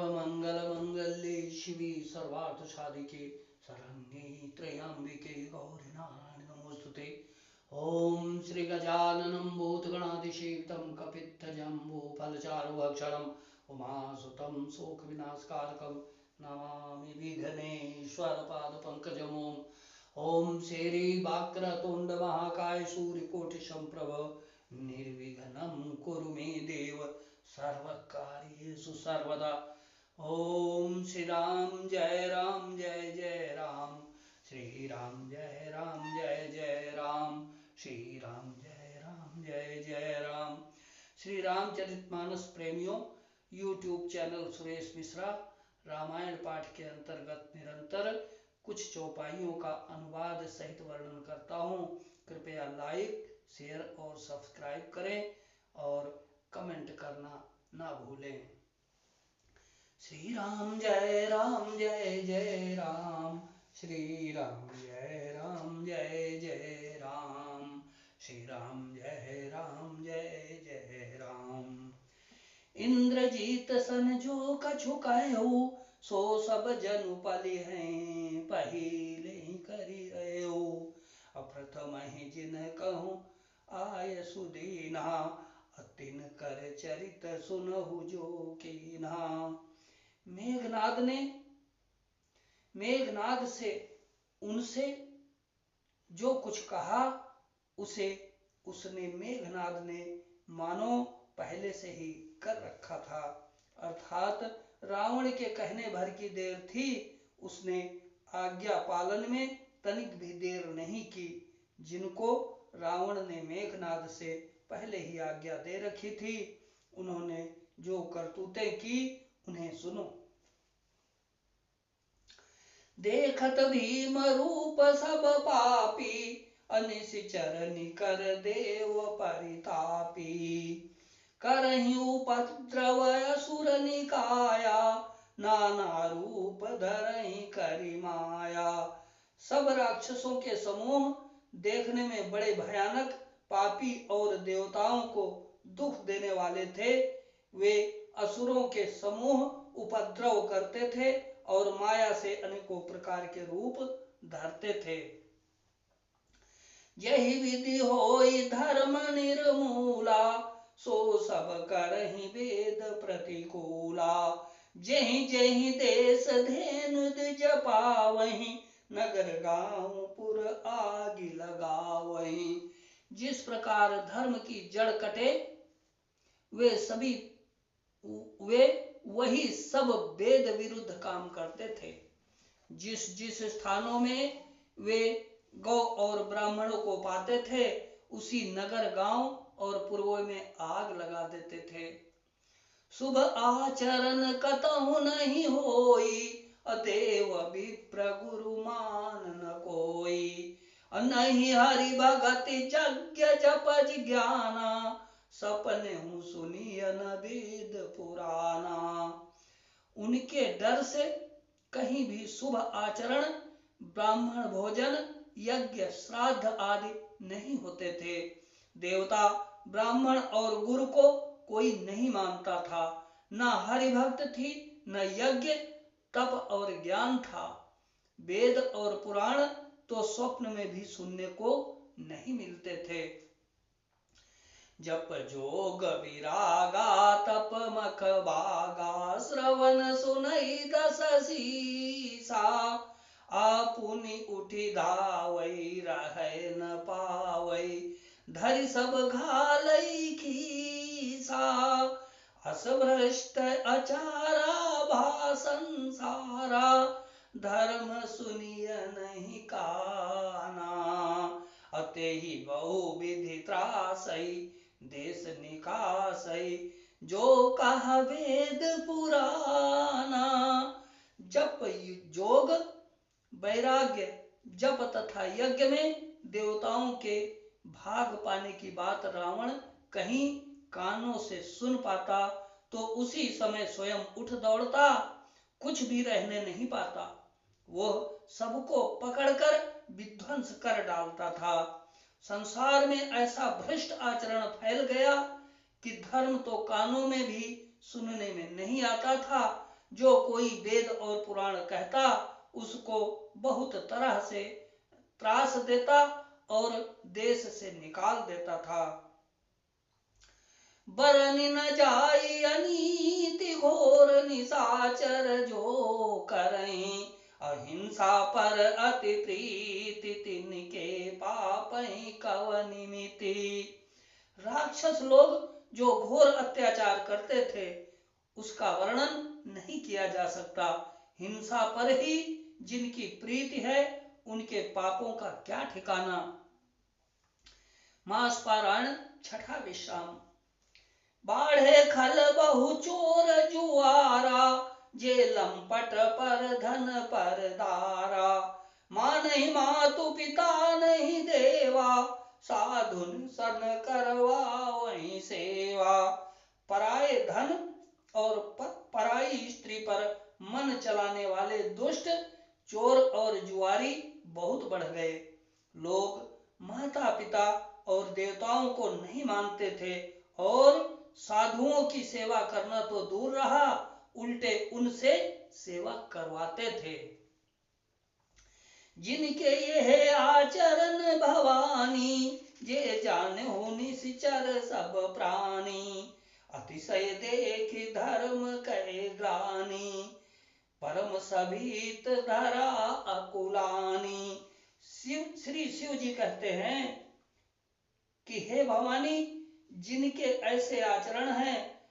सर्वमंगल मंगल्ये शिवे सर्वार्थ साधिके शरण्ये त्र्यंबिके गौरी नारायणी नमोस्तुते। ओम श्री गजाननं भूतगणाधिसेवितं कपित्थजम्बूफलचारुभक्षणं उमासुतं शोकविनाशकारकं नमामि विघ्नेश्वरपादपङ्कजम्। ओम श्री वक्रतुंड महाकाय सूर्यकोटिसम्प्रभ निर्विघ्नं कुरु मे देव सर्वकार्येषु सर्वदा। ओम श्री राम जय राम श्री राम जय जय राम श्री राम जय राम। श्री रामचरितमानस प्रेमियों, यूट्यूब चैनल सुरेश मिश्रा रामायण पाठ के अंतर्गत निरंतर कुछ चौपाइयों का अनुवाद सहित वर्णन करता हूँ। कृपया लाइक, शेयर और सब्सक्राइब करें और कमेंट करना ना भूलें। श्री राम जय जय राम श्री राम जय जय राम श्री राम जय राम। इंद्रजीत सन जो कछु कहु सो सब जनु पलि हैं पहिले करि रहो। अप्रथम ही जिन कहूँ आय सुदीना अतिन कर चरित सुनहु जो कीना। मेघनाद से उनसे जो कुछ कहा उसे उसने मेघनाद ने मानो पहले से ही कर रखा था, अर्थात रावण के कहने भर की देर थी। उसने आज्ञा पालन में तनिक भी देर नहीं की। जिनको रावण ने मेघनाद से पहले ही आज्ञा दे रखी थी, उन्होंने जो करतूतें की उन्हें सुनो। देखत भीम रूप सब पापी अनिशिचर निकर देव परितापी। करहि उपद्रव असुर निकाया नाना रूप धरहि करि माया। सब राक्षसों के समूह देखने में बड़े भयानक, पापी और देवताओं को दुख देने वाले थे। वे असुरों के समूह उपद्रव करते थे और माया से अनेकों प्रकार के रूप धरते थे। यही विधि होई धर्म निर्मूला सो सब करहि वेद प्रतिकूला। जेहि जेहि देश धेनु द्विज पावहि नगर गांव पुर आगि लगावहि। जिस प्रकार धर्म की जड़ कटे वे वही सब वेद विरुद्ध काम करते थे। जिस जिस स्थानों में वे गौ और ब्राह्मणों को पाते थे उसी नगर गांव और पुरवों में आग लगा देते थे। शुभ आचरण कतहु नहीं होई अदेव विप्र गुरु मान न कोई। नहीं हरि भगति यज्ञ जप जिज्ञाना सपने हूँ सुनिय न वेद पुराना। उनके डर से कहीं भी शुभ आचरण, ब्राह्मण भोजन, यज्ञ श्राद्ध आदि नहीं होते थे। देवता, ब्राह्मण और गुरु को कोई नहीं मानता था। न हरिभक्त थी, न यज्ञ, तप और ज्ञान था। वेद और पुराण तो स्वप्न में भी सुनने को नहीं मिलते थे। जप जोग विरागा तप मख बागा श्रवण सुनई दस सीसा। आपुनि उठी धावई रहे न पावई धरि सब घालई खीसा। असभ्रष्ट अचारा भा संसारा धर्म सुनिय नहीं काना। अतेहि बहु विधि त्रासई देश निकासई जो कहा वेद पुराना। जप जोग, वैराग्य, जप तथा यज्ञ में देवताओं के भाग पाने की बात रावण कहीं कानों से सुन पाता तो उसी समय स्वयं उठ दौड़ता, कुछ भी रहने नहीं पाता। वह सबको पकड़कर विध्वंस कर डालता था। संसार में ऐसा भ्रष्ट आचरण फैल गया कि धर्म तो कानों में भी सुनने में नहीं आता था, जो कोई वेद और पुराण कहता उसको बहुत तरह से त्रास देता और देश से निकाल देता था। बरनि न जाई अनीति घोर निशाचर जो करहीं, अहिंसा पर अति प्रीति तिनके पापहि कवनि मिति। राक्षस लोग जो घोर अत्याचार करते थे उसका वर्णन नहीं किया जा सकता। हिंसा पर ही जिनकी प्रीति है उनके पापों का क्या ठिकाना। मास पारायण छठा विश्राम। बाढ़े खल बहु चोर जुआरा, जे लंपट पर धन पर दारा। मानहि मातु पिता नहीं देवा, साधुन सन करवावहि सेवा। पराये धन और पराई स्त्री पर मन चलाने वाले दुष्ट चोर और जुआरी बहुत बढ़ गए। लोग माता पिता और देवताओं को नहीं मानते थे और साधुओं की सेवा करना तो दूर रहा, उल्टे उनसे सेवा करवाते थे। जिनके ये आचरण भवानी, जे जाने हो निश्चर सब प्राणी। अतिशय देख धर्म कहे ग्लानि, परम सभीत धरा अकुलानी। श्री शिव जी कहते हैं कि हे भवानी, जिनके ऐसे आचरण हैं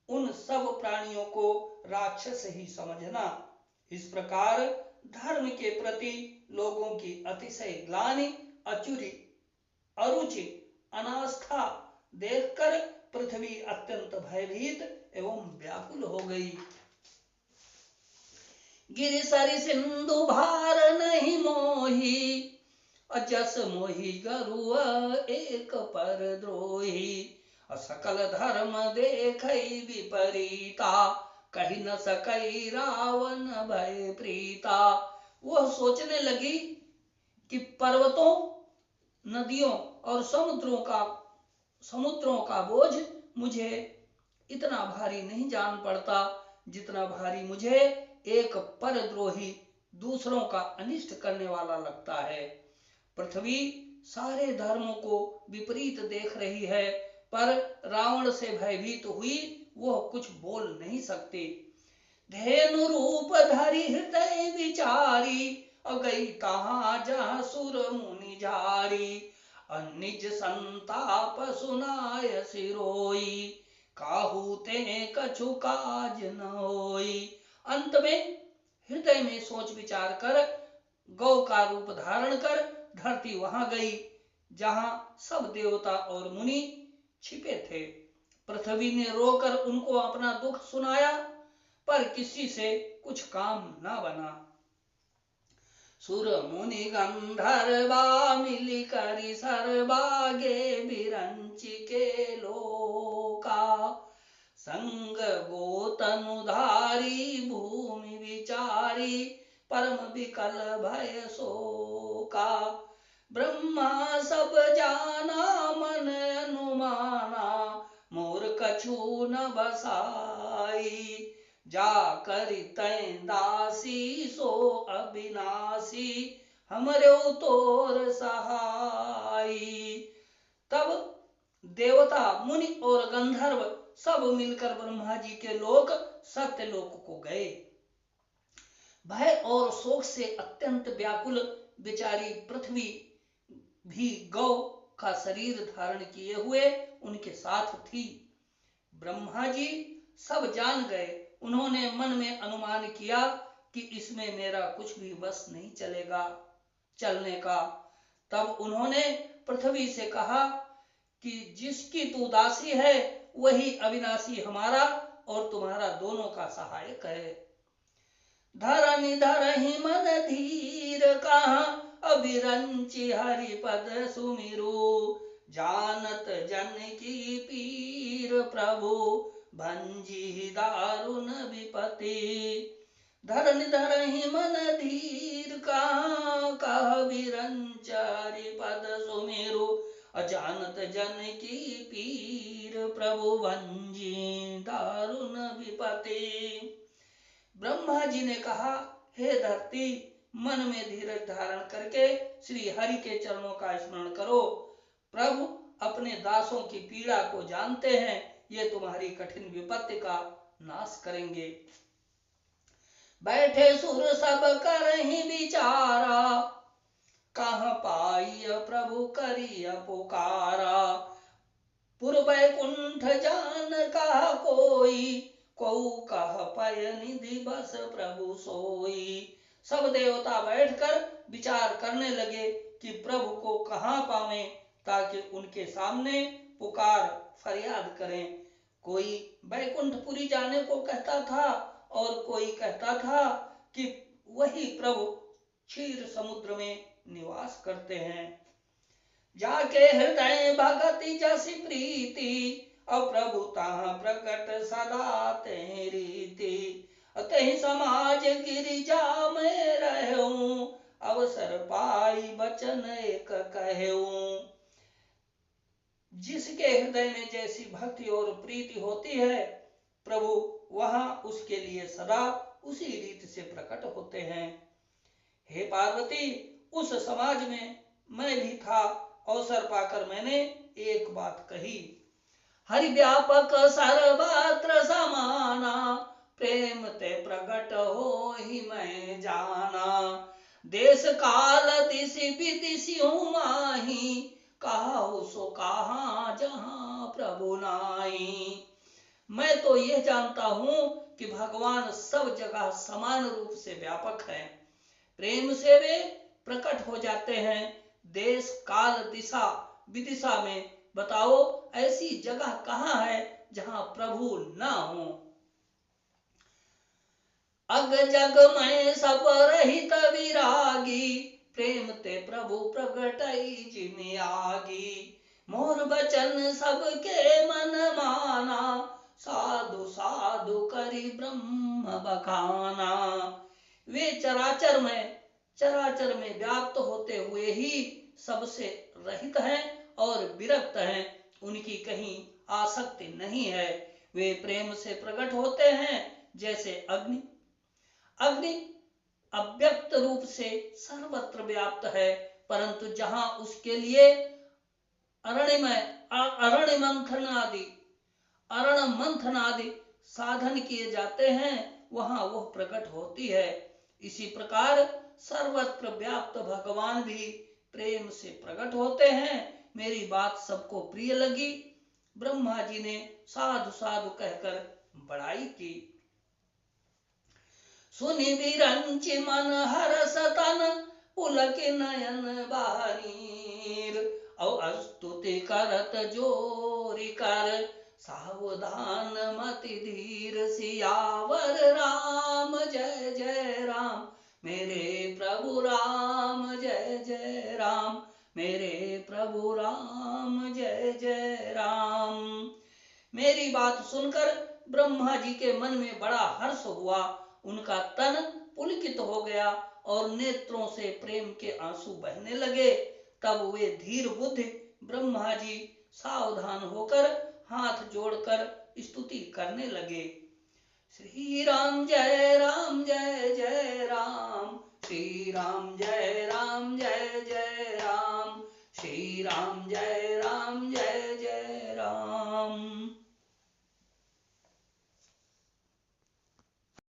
उन सब प्राणियों को राक्षस ही समझना। इस प्रकार धर्म के प्रति लोगों की अतिशय ग्लानि, अरुचि, अनास्था देखकर पृथ्वी अत्यंत भयभीत एवं व्याकुल हो गई। गिरि सरि सिंधु भार नहीं मोही, अजस मोहि गरुआ एक पर द्रोही। सकल धर्म देखई विपरीता, कही न सकई रावण भय प्रीता। वह सोचने लगी कि पर्वतों, नदियों और समुद्रों का बोझ मुझे इतना भारी नहीं जान पड़ता जितना भारी मुझे एक परद्रोही दूसरों का अनिष्ट करने वाला लगता है। पृथ्वी सारे धर्मों को विपरीत देख रही है, पर रावण से भयभीत हुई वह कुछ बोल नहीं सकती। धेनु रूप धरि हृदय विचारी, गई तहाँ जहाँ सुर मुनि झारी। निज संताप सुनाय सिरोई, काहू ते कछु काज न होई। अंत में हृदय में सोच विचार कर गौ का रूप धारण कर धरती वहां गई जहां सब देवता और मुनि छिपे थे। पृथ्वी ने रोकर उनको अपना दुख सुनाया, पर किसी से कुछ काम न बना। सुर मुनि गंधर्वा मिली करी सर्वागे बिरंची के लोका। संग गोतनुधारी भूमि विचारी, परम विकल भय शोका। ब्रह्मा सब जाना मन अनुमाना, मोर कछु न बसाई। जा करि तैं दासी सो अविनाशी, हमरे तोर सहाई। तब देवता, मुनि और गंधर्व सब मिलकर ब्रह्मा जी के लोक सत्यलोक को गए। भय और शोक से अत्यंत व्याकुल बेचारी पृथ्वी भी गौ का शरीर धारण किए हुए उनके साथ थी। ब्रह्मा जी सब जान गए। उन्होंने मन में अनुमान किया कि इसमें मेरा कुछ भी बस नहीं चलने का। तब उन्होंने पृथ्वी से कहा कि जिसकी तू दासी है वही अविनाशी हमारा और तुम्हारा दोनों का सहायक है। धरनि धरहि मन धीर कहाँ, अभिरंचि हरिपद सुमिरु। जानत जन की पीर प्रभु, भंजी दारुण विपति। धरनि धरहि मन धीर कहाँ, कह बिरंच हरिपद सुमिरु। अजानत जन की पीर प्रभु, भंजी दारुण विपति। जी ने कहा, हे धरती, मन में धीरज धारण करके श्री हरि के चरणों का स्मरण करो। प्रभु अपने दासों की पीड़ा को जानते हैं, ये तुम्हारी कठिन विपत्ति का नाश करेंगे। बैठे सुर सब करहि विचारा, कहाँ पाई प्रभु करिय पुकारा। पुर बैकुंठ जान कहा कोई, कौ कह पय निधि बस प्रभु सोई। सब देवता बैठकर विचार करने लगे कि प्रभु को कहाँ पावें, ताकि उनके सामने पुकार फरियाद करें। कोई बैकुंठपुरी जाने को कहता था और कोई कहता था कि वही प्रभु क्षीर समुद्र में निवास करते हैं। जाके हृदय भगति जसी प्रीति, और प्रभु ताहाँ प्रकट सदा ते रीति। तहि समाज गिरिजा में रहूं, अवसर पाई बचन एक कहूं। जिसके हृदय में जैसी भक्ति और प्रीति होती है, प्रभु वहां उसके लिए सदा उसी रीति से प्रकट होते हैं। हे पार्वती, उस समाज में मैं भी था। अवसर पाकर मैंने एक बात कही, हरि व्यापक सर्वत्र समाना, प्रेम ते प्रकट हो ही मैं जाना। देश काल दिशि विदिशियों माही, कहाऊ सो कहा जहां प्रभु नाई। मैं तो यह जानता हूं कि भगवान सब जगह समान रूप से व्यापक है। प्रेम से वे प्रकट हो जाते हैं। देश काल दिशा विदिशा में बताओ ऐसी जगह कहाँ है जहां प्रभु ना हो। अग जग में सब रहित विरागी, प्रेम ते प्रभु प्रगटई जिन आगी। मोर बचन सबके मन माना, साधु साधु करी ब्रह्म बखाना। वे चराचर में व्याप्त होते हुए ही सबसे रहित हैं और विरक्त हैं। उनकी कहीं आसक्ति नहीं है। वे प्रेम से प्रकट होते हैं जैसे अग्नि। अग्नि अव्यक्त रूप से सर्वत्र व्याप्त है, परंतु जहां उसके लिए अरण मंथन आदि साधन किए जाते हैं, वहां वह प्रकट होती है। इसी प्रकार सर्वत्र व्याप्त भगवान भी प्रेम से प्रकट होते हैं। मेरी बात सबको प्रिय लगी। ब्रह्मा जी ने साधु साधु कहकर बड़ाई की। सुनि विरंचि मन हरस तन, पुलक नयन बहनीर। और स्तुति करत जोरी कर, सावधान मति धीर। सियावर राम जय जय राम, मेरे प्रभु राम जय जय राम, मेरे प्रभु राम जय जय राम। मेरी बात सुनकर ब्रह्मा जी के मन में बड़ा हर्ष हुआ। उनका तन पुलकित हो गया और नेत्रों से प्रेम के आंसू बहने लगे। तब वे धीर बुद्धि ब्रह्मा जी सावधान होकर हाथ जोड़कर स्तुति करने लगे। श्री राम जय राम जय जय राम, श्री राम जय राम जय जय राम, श्री राम जय राम जय